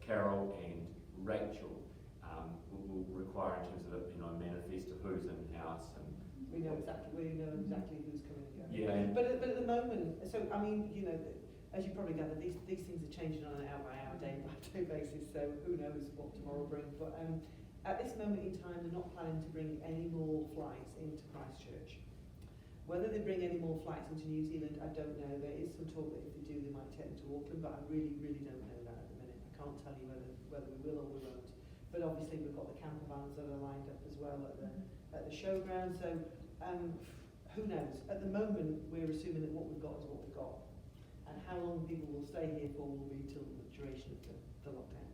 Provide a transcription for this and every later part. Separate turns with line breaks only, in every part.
Carol and Rachel will require in terms of a manifest of who's in house and
we know exactly who's coming and going.
yeah.
But at the moment, so I mean, as you probably gather, these things are changing on an hour-by-hour, day-by-day basis. So who knows what tomorrow brings? But at this moment in time, they're not planning to bring any more flights into Christchurch. Whether they bring any more flights into New Zealand, I don't know. There is some talk that if they do, they might take them to Auckland, but I really, really don't know that at the minute. I can't tell you whether we will or we won't. But obviously, we've got the camper vans that are lined up as well at the showground. So who knows? At the moment, we're assuming that what we've got is what we've got, and how long people will stay here for will be till the duration of the lockdown.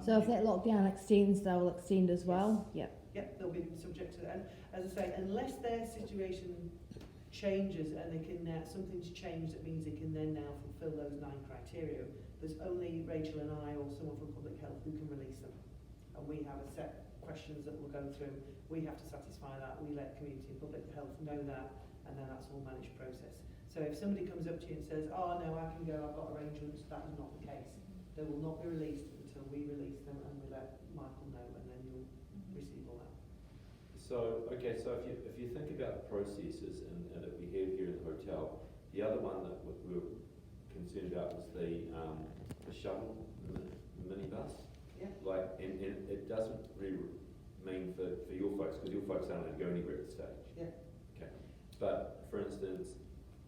So if that lockdown extends, they will extend as well.
Yes. Yep, they'll be subject to that. And as I say, unless their situation changes and they can something's changed that means they can then now fulfil those 9 criteria, there's only Rachel and I or someone from Public Health who can release them. And we have a set questions that we'll go through. We have to satisfy that. We let Community and Public Health know that, and then that's all managed process. So if somebody comes up to you and says, oh no, I can go, I've got arrangements, that is not the case. They will not be released until we release them and we let Michael know, and then you'll receive all that.
So okay, so if you think about the processes and that we have here in the hotel, the other one that we were concerned about was the shuttle, the minibus.
Yeah.
And it doesn't really mean for your folks, because your folks don't go anywhere at this stage.
Yeah.
Okay. But for instance,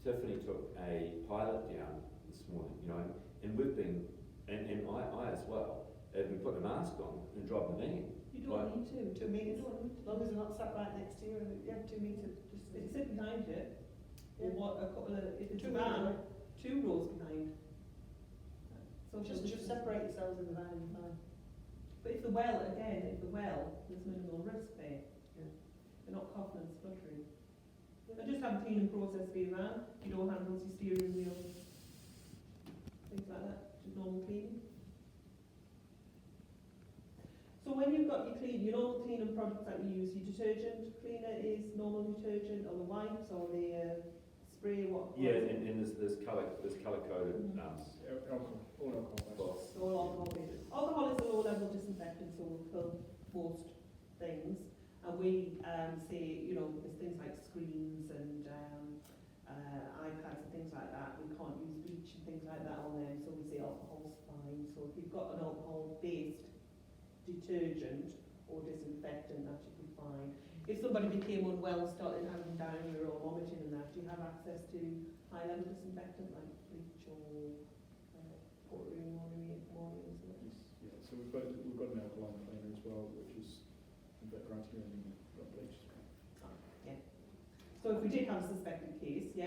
Tiffany took a pilot down this morning, and we've been, and I as well, have been putting a mask on and driving the van.
You don't need to. 2 meters. As long as they're not sat right next to you, yeah, 2 meters.
Just sit behind you.
Yeah.
Or what? A couple of, if it's a
2
van,
meters.
2 rows behind. So
Just separate yourselves in the van and fine.
But if the well, there's minimal risk there.
Yeah.
You're not coughing and spluttering. And just have a cleaning process for your van. Your door handles, your steering wheel, things like that. Just normal cleaning. So when you've got your normal cleaning products that you use, your detergent cleaner is normal detergent, or the wipes, or the spray, what?
Yeah, and there's colour coded
Alcohol, all alcohol.
box.
All alcohol based. Alcohol is a low level disinfectant, so will kill most things. And we say, there's things like screens and iPads and things like that. We can't use bleach and things like that on them, so we say alcohol's fine. So if you've got an alcohol based detergent or disinfectant, that should be fine. If somebody became unwell, started having diarrhea or vomiting and that, do you have access to high level disinfectant like bleach or pottery morning?
Yeah, so we've got an alkaline cleaner as well, which is a bit criteria and bleach.
Yeah. So if we did have a suspected case,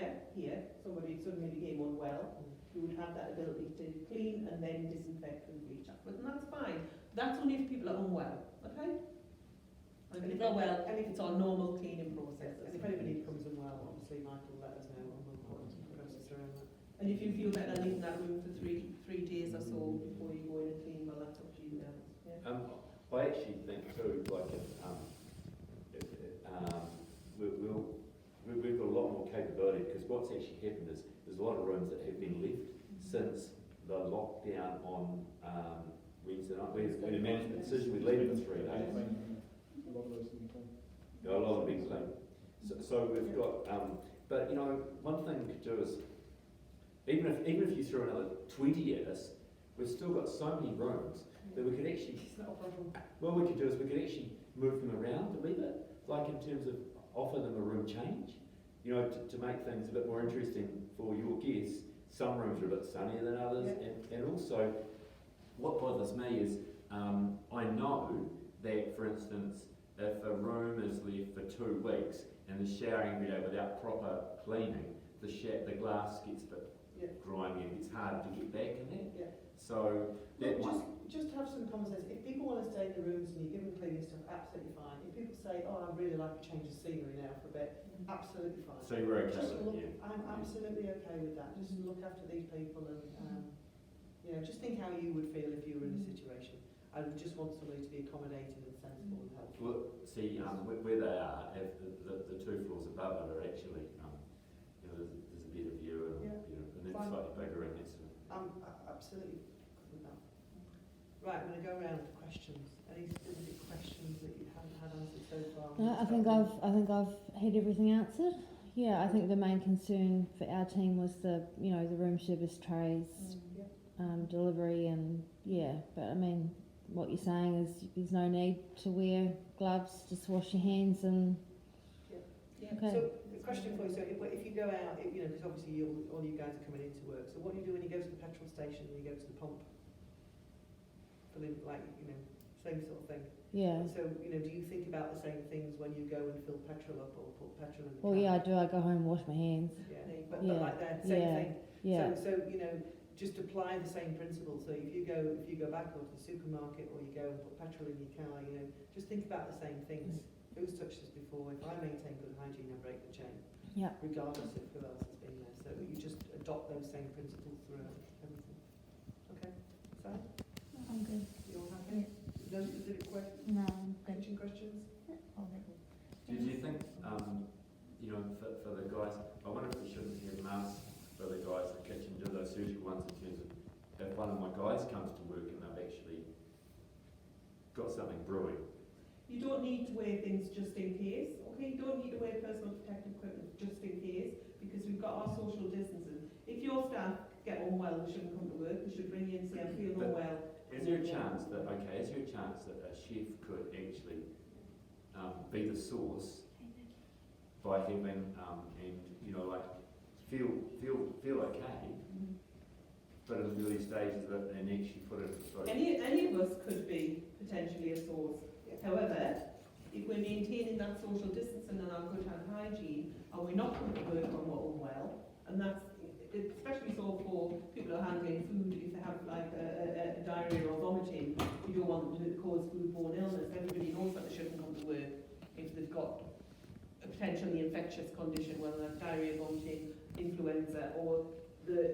somebody suddenly became unwell, we would have that ability to clean and then disinfect with bleach afterwards, and that's fine. That's only if people are unwell, okay? And if they're well, it's our normal cleaning process.
And if anybody comes unwell, obviously Michael will let us know and we'll put a process around that.
And if you feel better leaving that room for three days or so before you go in and clean, well, that's up to you then. Yeah.
I actually think too, like we've got a lot more capability, because what's actually happened is there's a lot of rooms that have been left since the lockdown on Wednesday night. We made a management decision, we leave it for 3 days.
A lot of those things.
A lot of big clean. So we've got, but one thing we could do is, even if you threw another 20 at us, we've still got so many rooms that we could actually, what we could do is we could actually move them around a wee bit, like in terms of offer them a room change, to make things a bit more interesting for your guests. Some rooms are a bit sunnier than others, and also what bothers me is I know that, for instance, if a room is left for 2 weeks and the showering video without proper cleaning, the glass gets a bit grimy and it's hard to get back in there.
Yeah.
So that
just have some conversations. If people want to stay in the rooms and you give them cleaning stuff, absolutely fine. If people say, oh, I'd really like a change of scenery now for a bit, absolutely fine.
So you're okay
Just
with
look,
it, yeah.
I'm absolutely okay with that. Just look after these people and just think how you would feel if you were in a situation. I would just want somebody to be accommodating and sensible and helpful.
Well, see, where they are, the 2 floors above it are actually, there's a better view and, and it's
Fine.
slightly bigger and that's.
I'm absolutely good with that. Right, I'm going to go around for questions. Any specific questions that you haven't had answered so far?
I think I've had everything answered. Yeah, I think the main concern for our team was the room service trays, delivery, and but I mean, what you're saying is there's no need to wear gloves, just wash your hands and.
Yeah.
Okay.
So, the question for you, so if you go out, because obviously all you guys are coming into work, so what do you do when you go to the petrol station and you go to the pump? Same sort of thing.
Yeah.
So, do you think about the same things when you go and fill petrol up or put petrol in the
Well,
car?
yeah, I do. I go home and wash my hands.
Yeah,
Yeah.
but
Yeah.
like that, same
Yeah.
thing.
Yeah.
So, just apply the same principle. So if you go back to the supermarket or you go and put petrol in your car, just think about the same things. Who's touched this before? If I maintain good hygiene, I break the chain,
Yeah.
regardless of who else has been there. So you just adopt those same principles throughout everything. Okay, so
I'm good.
you're happy? No specific questions?
No, I'm good.
Kitchen questions?
Already.
Do you think, for the guys, I wonder if we shouldn't have masks for the guys in the kitchen, do those surgical ones in terms of if one of my guys comes to work and they've actually got something brewing.
You don't need to wear things just in case, okay? You don't need to wear personal protective equipment just in case, because we've got our social distancing. If your staff get unwell and shouldn't come to work, they should ring you and say, I feel
But
unwell.
Is there a chance that a chef could actually be the source by having feel okay, but in the early stages of it and actually put it in the
Any of us could be potentially a source. However, if we're maintaining that social distancing and our good hand hygiene, and we're not coming to work when we're unwell, and that's especially so for people who are handling food, if they have like a diarrhea or vomiting, you don't want them to cause foodborne illness. Everybody knows that they shouldn't come to work if they've got a potentially infectious condition, whether that's diarrhea, vomiting, influenza, or the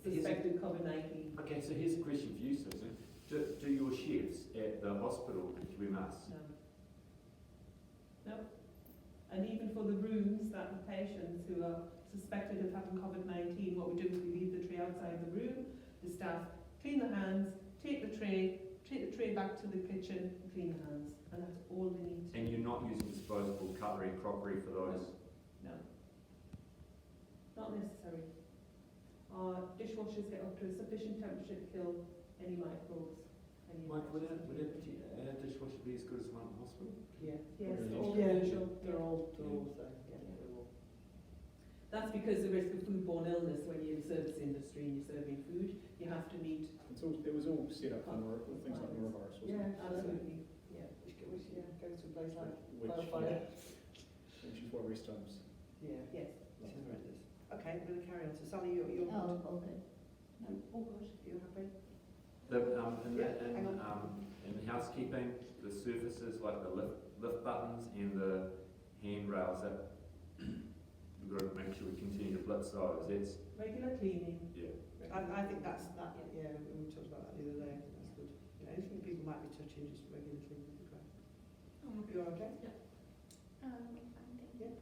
suspected COVID-19.
Okay, so here's a question for you, Susan. Do your chefs at the hospital wear masks?
No. And even for the rooms that the patients who are suspected of having COVID-19, what we do is we leave the tray outside the room, the staff clean their hands, take the tray back to the kitchen, and clean the hands, and that's all they need to.
And you're not using disposable cutlery, crockery for those?
No. Not necessary. Our dishwashers get up to a sufficient temperature to kill any microbes.
Mike, would a dishwasher be as good as one at the hospital?
Yeah.
Yes,
Really?
all
Yeah,
commercial.
they're all the same. Yeah, they're all.
That's because the risk of foodborne illness when you're in the service industry and you're serving food, you have to meet.
It was all set up for things like norovirus, wasn't it?
Absolutely.
Which goes to a place like
Which,
Wildfire.
which is why rest times.
Yeah.
Yes.
This is horrendous. Okay, I'm going to carry on. So Sally, you're
Oh, all good.
oh gosh, you're happy?
In housekeeping, the surfaces like the lift buttons and the handrails, that we've got to make sure we continue to blitz those. That's
Regular cleaning.
I think that's that. Yeah, we talked about that the other day. I think that's good. Anything people might be touching, just regular cleaning would be great. You're okay?
I'm fine, thank you.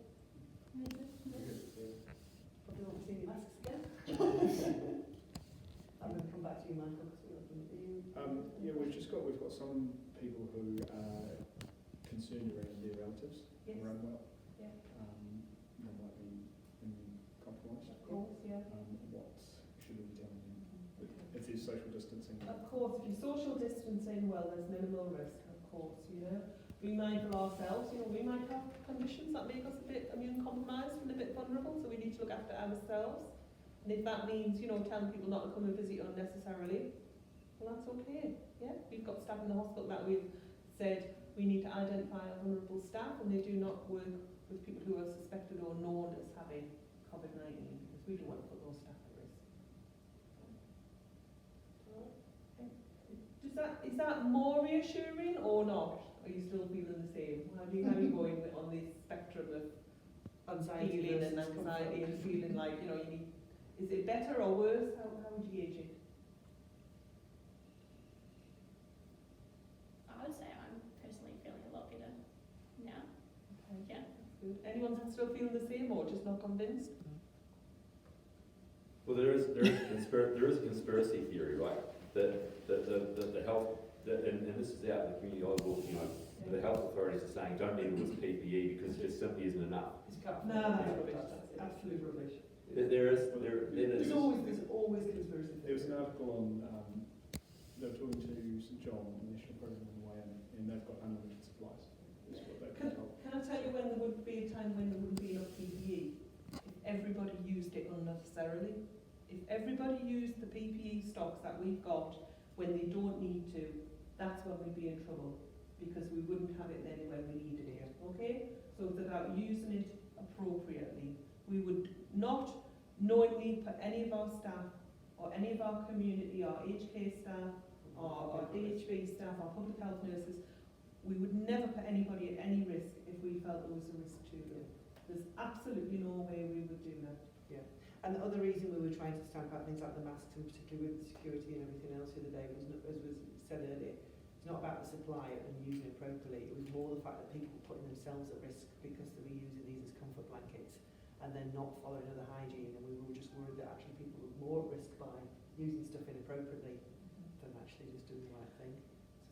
Probably won't see any masks again. I'm going to come back to you, Michael, because
We've got some people who are concerned around their relatives
Yes.
who are unwell.
Yeah.
They might be compromised.
Of course, yeah.
What should we be telling them? If there's social distancing.
Of course, if you're social distancing, well, there's minimal risk, of course, Be mindful ourselves, we might have conditions that make us a bit immune compromised and a bit vulnerable, so we need to look after ourselves. And if that means, telling people not to come and visit unnecessarily, well, that's okay, yeah? We've got staff in the hospital that we've said we need to identify our vulnerable staff, and they do not work with people who are suspected or known as having COVID-19, because we don't want to put those staff at risk. Is that more reassuring or not? Are you still feeling the same? How are you going on this spectrum of
anxiety
feeling and
versus
anxiety
comfort.
and feeling like, you need, is it better or worse? How would you gauge it?
I would say I'm personally feeling a lot better now.
Okay.
Yeah.
Good. Anyone still feeling the same or just not convinced?
Well, there is a conspiracy theory, right? That the health and this is out in the community, the health authorities are saying don't need all this PPE because it just simply isn't enough.
It's cut.
No, that's
rubbish.
rubbish.
That's absolute rubbish.
There is.
There's always conspiracy
There was
theories.
an article on, they were talking to St John, the national program on the way in, and they've got unlimited supplies. Is what they've been told.
Can I tell you when there would be a time when there wouldn't be enough PPE? If everybody used it unnecessarily. If everybody used the PPE stocks that we've got when they don't need to, that's when we'd be in trouble, because we wouldn't have it then when we needed it, okay? So it's about using it appropriately. We would not knowingly put any of our staff or any of our community, our aged care staff, or our DHB staff, our public health nurses, we would never put anybody at any risk if we felt there was a risk to them. There's absolutely no way we would do that.
And the other reason we were trying to stamp out things like the masks, and particularly with the security and everything else the other day, was, as was said earlier, it's not about the supply and using it appropriately. It was more the fact that people were putting themselves at risk because they were using these as comfort blankets and then not following other hygiene. And we were just worried that actually people were more at risk by using stuff inappropriately than actually just doing the right thing.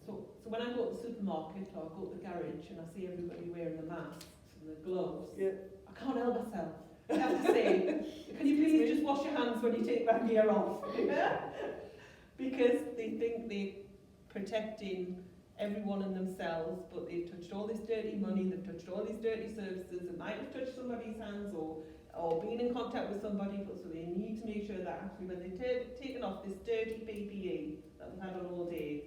So when I go to the supermarket or I go to the garage and I see everybody wearing the masks and the gloves, I can't help myself. I have to say, can you please just wash your hands when you take that gear off? Because they think they're protecting everyone and themselves, but they've touched all this dirty money, they've touched all these dirty services, it might have touched somebody's hands or been in contact with somebody, but so they need to make sure that actually when they've taken off this dirty PPE that they've had on all day,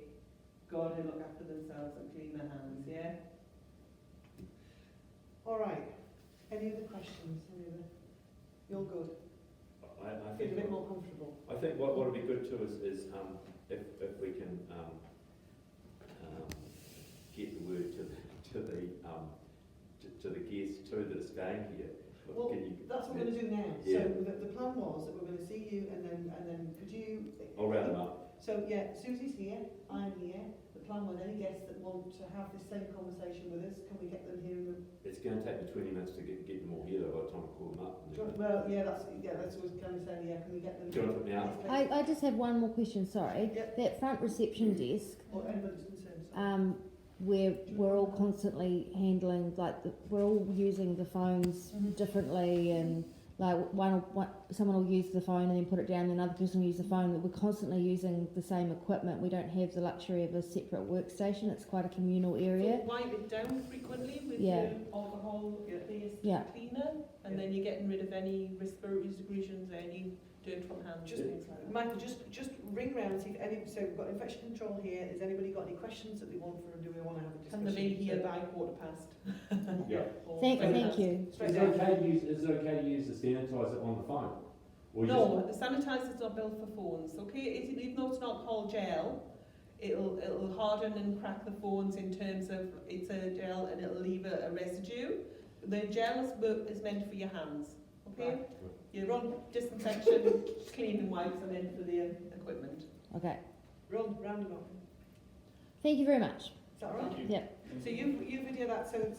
God, they look after themselves and clean their hands, yeah?
All right. Any other questions? You're good.
I
Feel
think
a bit more comfortable.
I think what would be good too is if we can get the word to the guests too that are staying here.
Well,
Can you,
that's what we're going to do now.
Yeah.
So the plan was that we're going to see you, and then could you?
I'll round them up.
So yeah, Susie's here, I'm here. The plan was any guests that want to have this same conversation with us, can we get them here?
It's going to take me 20 minutes to get them all here though by the time I call them up.
Well, yeah, that's what I was kind of saying. Yeah, can we get them?
Do you want to put me out?
I just have one more question, sorry.
Yep.
That front reception desk,
Or anybody's concerned.
where we're all constantly handling, we're all using the phones differently, and like someone will use the phone and then put it down, and another person will use the phone. We're constantly using the same equipment. We don't have the luxury of a separate workstation. It's quite a communal area.
So wipe it down frequently with
Yeah.
your alcohol-based
Yeah.
cleaner, and then you're getting rid of any respiratory secretions, any dirt from hands,
Just-
things like that.
Michael, just ring round and see if any. So we've got infection control here. Has anybody got any questions that they want for? Do we want to have a discussion?
Can they be here by 20:15?
Yeah.
Or
Thank
whatever.
you.
Straight
Is it
down.
okay to use the sanitizer on the phone? Or you
No, the sanitizer's not built for phones, okay? Even though it's not called gel, it'll harden and crack the phones in terms of it's a gel and it'll leave a residue. The gel is meant for your hands, okay?
Right.
Your own disinfection, cleaning wipes, and then for the equipment.
Okay.
Round them up.
Thank you very much.
Is that all right?
Thank you.
Yep.
So you video that. So